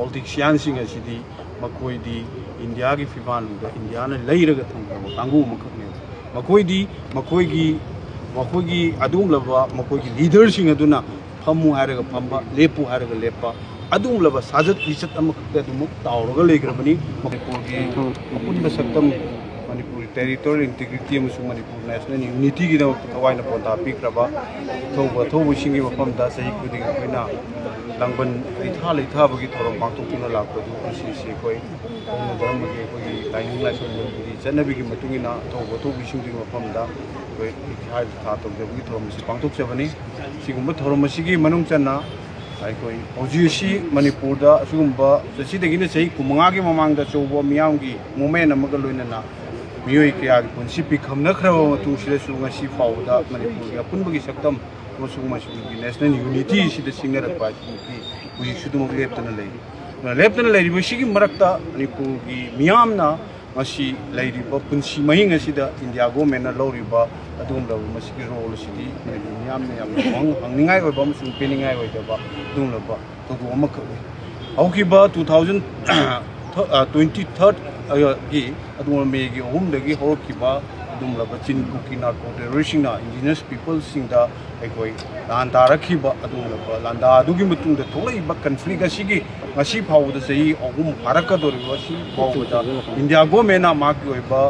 politiciansing asidi makoidi India ki fibanluda India na leiraga thangba kangu makhakne makoigi adum laba makoigi leadersing aduna phamu haraga phamba lepu haraga lepa adum laba sajat isat amakta dum tawraga legrabani makoigi apunba saktam Manipur territorial integrity amasung Manipur national unity gi da tawaina ponda pikraba thobu singi mafam da sahi kuding koina langban leitha bagi thorom pangtokuna lakpadu asi koi dharma ge koi taining la son gi chanabi gi matungina thobu singi mafam da koi ikhai tha tok gi thorom si pangtok chabani sigumba thorom sigi manung channa ai koi ojusi Manipur da sugumba sidagina sahi kumanga gi mamang da chobo miyam gi moment amaga loinana मियोई के आगे पुंसी पिखमना खरबा मतु सिदा सुंगासी फावदा मणिपुर या पुनबगी सक्तम मसुग मसुगी national unity सिदा singer party की उई सुदुमग लेप्तन लेरी बसिगी मरक्ता मणिपुर की मियामना मसी लेरी ब पुंसी महिंग सिदा इंडिया गवर्नमेंट ना लौरिबा अदुम द मसिगी रोल सिदी मणिपुर मियामना याम हंगनिंगाई ओइबा मसुग पेनिंगाई ओइदबा दुम लबा तदु अमक औकिबा 2023 की अदुम मेगी ओहुमदगी होरकिबा अदुम लबा चिन कुकी नार्को टेररिस्टिंग ना इंडिजिनस पीपल सिंगदा अखोई लांदा रखिबा अदुम लबा लांदा अदुगी मतुंगदा थोलैबा कन्फ्लिक्ट असिगी ngasi फावदा सही अहुम फारकदोरिबा सि फावदा इंडिया गवर्नमेंट ना माकी ओइबा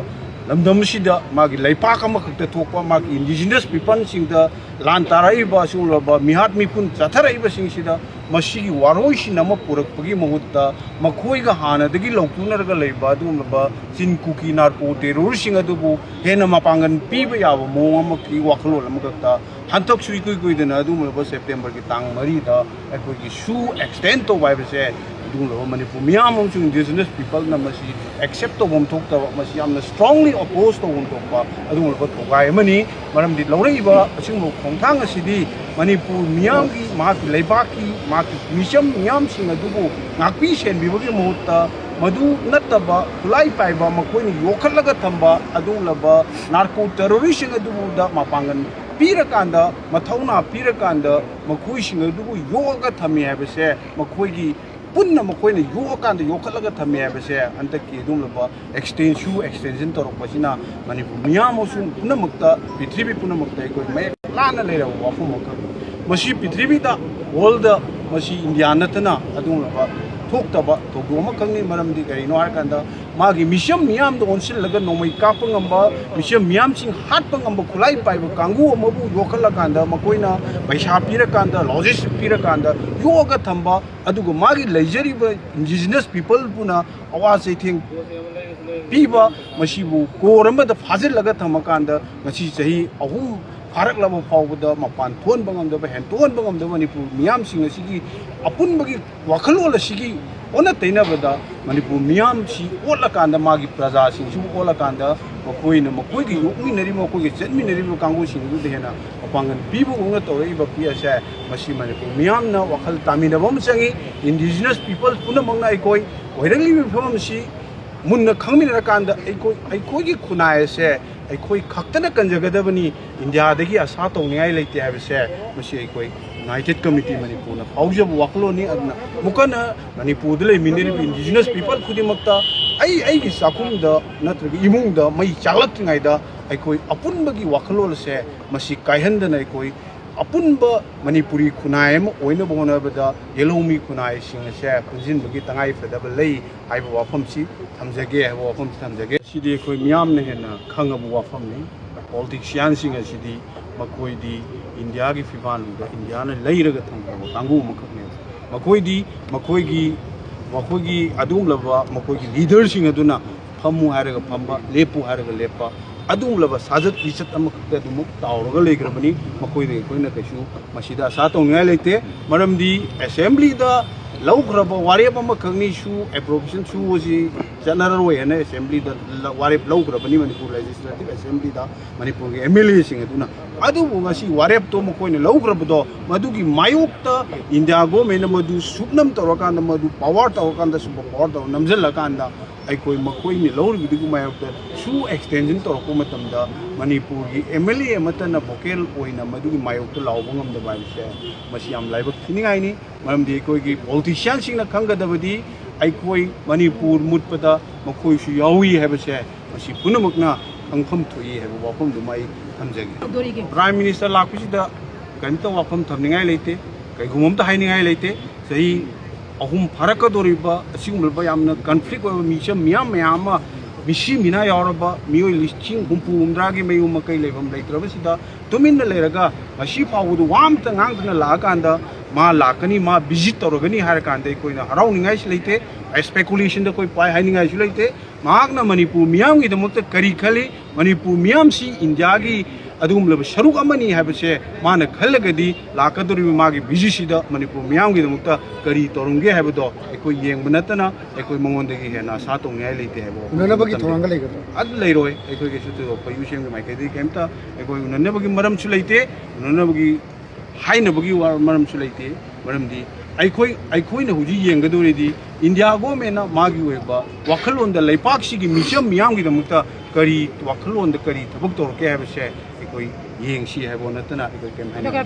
lamdam sida magi laipak amakakta thokpa magi indigenous people singda lan taraiba sulaba mihat mipun chatharaiba singsida masigi waroi sinama purakpagi mahutta makhoiga hanadagi lautunarga leiba adumaba chin kuki narco terror singa dubu hena mapangan piba yawa moamaki wakhlol amakakta hantok sui kui dena adumaba September ki tang 3 da akoigi su extend to vibe Manipur Myanmar among indigenous people na masi accept to bom thok ta masi amna strongly opposed to bom thok ba adung ba thogai mani maram di laurai ba asing mo khongthang asidi Manipur Myanmar ki ma ki leiba ki ma ki mission Myanmar sing adubu ngakpi sen bi bagi mohta madu nattaba kulai pai ba makoi ni yokhalaga thamba adung laba narco terrorist adubu da mapangan pirakanda mathauna pirakanda makoi sing adubu yoga thami habese makoi gi punna makoina yokanda yokhalaga thame habese antaki dum laba extension torokpasina Manipur Myanmar sun punamakta prithvi punamakta ekoi mai lana leira wafum ka masi prithvi da world da masi India natana adum laba thokta thogoma kangni maramdi garino harkanda magi mission miyam do onsil laga nomai kapangamba mission miyam sing hatpa ngamba khulai paiba kangu amabu yokhalla kanda makoina paisa pira kanda logistics pira kanda yoga thamba adugo magi leisure indigenous people puna awaz thing piba masibu koramba da fazil laga thamakanda ngasi chahi ahum farak laba fawda mapan thon bangam da hen thon bangam da Manipur miyam sing asigi apun bagi wakhalol asigi ona taina bada Manipur miyam si ola kanda magi praja sing su ola kanda makoi gi yokmi nari makoi gi chenmi nari kangu sing du dehna apangan pibu unga torei ba pia sa masi Manipur miyam na wakhal tamina bam sangi indigenous people puna mangna ikoi oirangli mi pham si munna khangmi na kanda ikoi gi khunai se aikoi khaktana kanjagadabani India dagi asa tawningai leite habse masi aikoi United Committee Manipur na faujab waklo ni adna mukana Manipur dele mineri indigenous people khudimakta ai gi sakum da natragi imung da mai chalak ngai da aikoi apunbagi waklo se masi kaihandana aikoi apunba Manipuri khunai am oina bongona bada yelomi khunai sing se punjin bagi tangai fedaba lei ai ba wafam si thamjage ha wafam thamjage sidi koi miyam ne hena khangabu wafam ni politician sing asidi makoi di India ki fibanluda India na leiraga thangba kangu makhakne makoi gi adum laba makoi gi leader sing aduna phamu haraga phamba lepu haraga lepa adum laba sajat isat amakta dum tawraga legrabani makoi de koina kaisu masida sa tawningai leite maramdi assembly da laugraba warep amakangni su appropriation su osi general way na assembly da warep laugrabani Manipur legislative assembly da Manipur ge MLA sing aduna adu ngasi warep to makoi ne laugrabado madugi mayokta India government madu subnam tawrakanda madu power tawrakanda super power taw namjal lakanda ꯑꯩꯈꯣꯏ ꯃꯈꯣꯏꯅ ꯂꯧꯔꯤꯕꯗꯨꯒꯤ ꯃꯥꯌꯣꯛꯇ ꯁꯨ extension ꯇꯧꯔꯛꯄ ꯃꯇꯝꯗ ꯃꯅꯤꯄꯨꯔꯒꯤ MLA ꯑꯃꯠꯇꯅ vocal ꯑꯣꯏꯅ ꯃꯗꯨꯒꯤ ꯃꯥꯌꯣꯛꯇ ꯂꯥꯎꯕ ꯉꯝꯗꯕ ꯍꯥꯏꯕꯁꯦ ꯃꯁꯤ ꯌꯥꯝ ꯂꯥꯏꯕꯛ ꯊꯤꯅꯤꯡꯉꯥꯏꯅꯤ ꯃꯔꯝꯗꯤ ꯑꯩꯈꯣꯏꯒꯤ ꯄꯣꯂꯤꯇꯤꯁꯤꯌꯥꯟꯁꯤꯡꯅ ꯈꯪꯒꯗꯕꯗꯤ ꯑꯩꯈꯣꯏ ꯃꯅꯤꯄꯨꯔ ꯃꯨꯠꯄꯗ ꯃꯈꯣꯏꯁꯨ ꯌꯥꯎꯏ ꯍꯥꯏꯕꯁꯦ ꯃꯁꯤ ꯄꯨꯝꯅꯃꯛꯅ ꯈꯪꯐꯝ ꯊꯣꯛꯏ ꯍꯥꯏꯕ ꯋꯥꯐꯝꯗꯨꯃ ꯑꯩ ꯊꯝꯖꯒꯦ ꯄ꯭ꯔꯥꯏꯝ ꯃꯤꯅꯤꯁꯇꯔ ꯂꯥꯛꯄꯁꯤꯗ ꯀꯔꯤꯝꯇ ꯋꯥꯐꯝ ꯊꯝꯅꯤꯡꯉꯥꯏ ꯂꯩꯇꯦ ꯀꯩꯒꯨꯝꯕ ꯑꯝꯇ ꯍꯥꯏꯅꯤꯡꯉꯥꯏ ꯂꯩꯇꯦ ꯆꯍꯤ ꯑꯍꯨꯝ ꯐꯥꯔꯛꯀꯗꯧꯔꯤꯕ ꯑꯁꯤꯒꯨꯝꯂꯕ ꯌꯥꯝꯅ ꯀꯟꯐ꯭ꯂꯤꯛ ꯑꯣꯏꯕ ꯃꯤꯆꯝ ꯃꯌꯥꯝ ꯑꯃ ꯃꯤꯁꯤ ꯃꯤꯅꯥ ꯌꯥꯎꯔꯕ ꯃꯤꯑꯣꯏ ꯂꯤꯁꯤꯡ ꯍꯨꯝꯐꯨ ꯍꯨꯝꯗ꯭ꯔꯥꯒꯤ ꯃꯌꯨꯝ ꯃꯀꯩ ꯂꯩꯐꯝ ꯂꯩꯇ꯭ꯔꯕꯁꯤꯗ ꯇꯨꯃꯤꯟꯅ ꯂꯩꯔꯒ ꯉꯁꯤ ꯐꯥꯎꯕꯗ ꯋꯥ ꯑꯃꯇ ꯉꯥꯡꯗꯅ ꯂꯥꯛꯑꯀꯥꯟꯗ ꯃꯥ ꯂꯥꯛꯀꯅꯤ ꯃꯥ ꯚꯤꯖꯤꯠ ꯇꯧꯔꯒꯅꯤ ꯍꯥꯏꯔꯀꯥꯟꯗ ꯑꯩꯈꯣꯏꯅ ꯍꯔꯥꯎꯅꯤꯡꯉꯥꯏꯁꯨ ꯂꯩꯇꯦ ꯁ꯭ꯄꯦꯀꯨꯂꯦꯁꯟꯗ ꯑꯩꯈꯣꯏ ꯄꯥꯏ ꯍꯥꯏꯅꯤꯡꯉꯥꯏꯁꯨ ꯂꯩꯇꯦ ꯃꯍꯥꯛꯅ ꯃꯅꯤꯄꯨꯔ ꯃꯤꯌꯥꯝꯒꯤꯗꯃꯛꯇ ꯀꯔꯤ ꯈꯜꯂꯤ ꯃꯅꯤꯄꯨꯔ ꯃꯤꯌꯥꯝꯁꯤ ꯏꯟꯗꯤꯌꯥꯒꯤ ꯑꯗꯨꯒꯨꯝꯂꯕ ꯁꯔꯨꯛ ꯑꯃꯅꯤ ꯍꯥꯏꯕꯁꯦ ꯃꯥꯅ ꯈꯜꯂꯒꯗꯤ ꯂꯥꯛꯀꯗꯧꯔꯤꯕ ꯃꯥꯒꯤ ꯚꯤꯖꯤꯠꯁꯤꯗ ꯃꯅꯤꯄꯨꯔ ꯃꯤꯌꯥꯝꯒꯤꯗꯃꯛꯇ ꯀꯔꯤ ꯇꯧꯔꯝꯒꯦ ꯍꯥꯏꯕꯗꯣ ꯑꯩꯈꯣꯏ ꯌꯦꯡꯕ ꯅꯠꯇꯅ ꯑꯩꯈꯣꯏ ꯃꯉꯣꯟꯗꯒꯤ ꯍꯦꯟꯅ ꯑꯥꯁꯥ ꯇꯧꯅꯤꯡꯉꯥꯏ ꯂꯩꯇꯦ ꯍꯥꯏꯕ ꯎꯅꯅꯕꯒꯤ ꯊꯧꯔꯥꯡꯒ ꯂꯩꯒꯗ꯭ꯔꯥ ꯑꯗꯨ ꯂꯩꯔꯣꯏ ꯑꯩꯈꯣꯏꯒꯤꯁꯨ ꯊꯣꯏꯗꯣꯛꯄ ꯌꯨꯁꯦꯝꯒꯤ ꯃꯥꯏꯀꯩꯗꯒꯤ ꯀꯩꯝꯇ ꯑꯩꯈꯣꯏ ꯎꯅꯅꯕꯒꯤ ꯃꯔꯝꯁꯨ ꯂꯩꯇꯦ ꯎꯅꯅꯕꯒꯤ ꯍꯥꯏꯅꯕꯒꯤ ꯃꯔꯝꯁꯨ ꯂꯩꯇꯦ ꯃꯔꯝꯗꯤ ꯑꯩꯈꯣꯏꯅ ꯍꯧꯖꯤꯛ ꯌꯦꯡꯒꯗꯧꯔꯤꯗꯤ ꯏꯟꯗꯤꯌꯥ ꯒꯣꯔꯃꯦꯟꯅ ꯃꯥꯒꯤ ꯑꯣꯏꯕ ꯋꯥꯈꯜꯂꯣꯟꯗ ꯂꯩꯄꯥꯛꯁꯤꯒꯤ ꯃꯤꯆꯝ ꯃꯤꯌꯥꯝꯒꯤꯗꯃꯛꯇ ꯀꯔꯤ ꯋꯥꯈꯜꯂꯣꯟꯗ ꯀꯔꯤ ꯊꯕꯛ ꯇꯧꯔꯛꯀꯦ ꯍꯥꯏꯕꯁꯦ ꯑꯩꯈꯣꯏ ꯌꯦꯡꯁꯤ ꯍꯥꯏꯕ ꯅꯠꯇꯅ ꯑꯩꯈꯣꯏ ꯀꯩꯝ ꯍꯥꯏꯅꯤꯡꯉꯥꯏ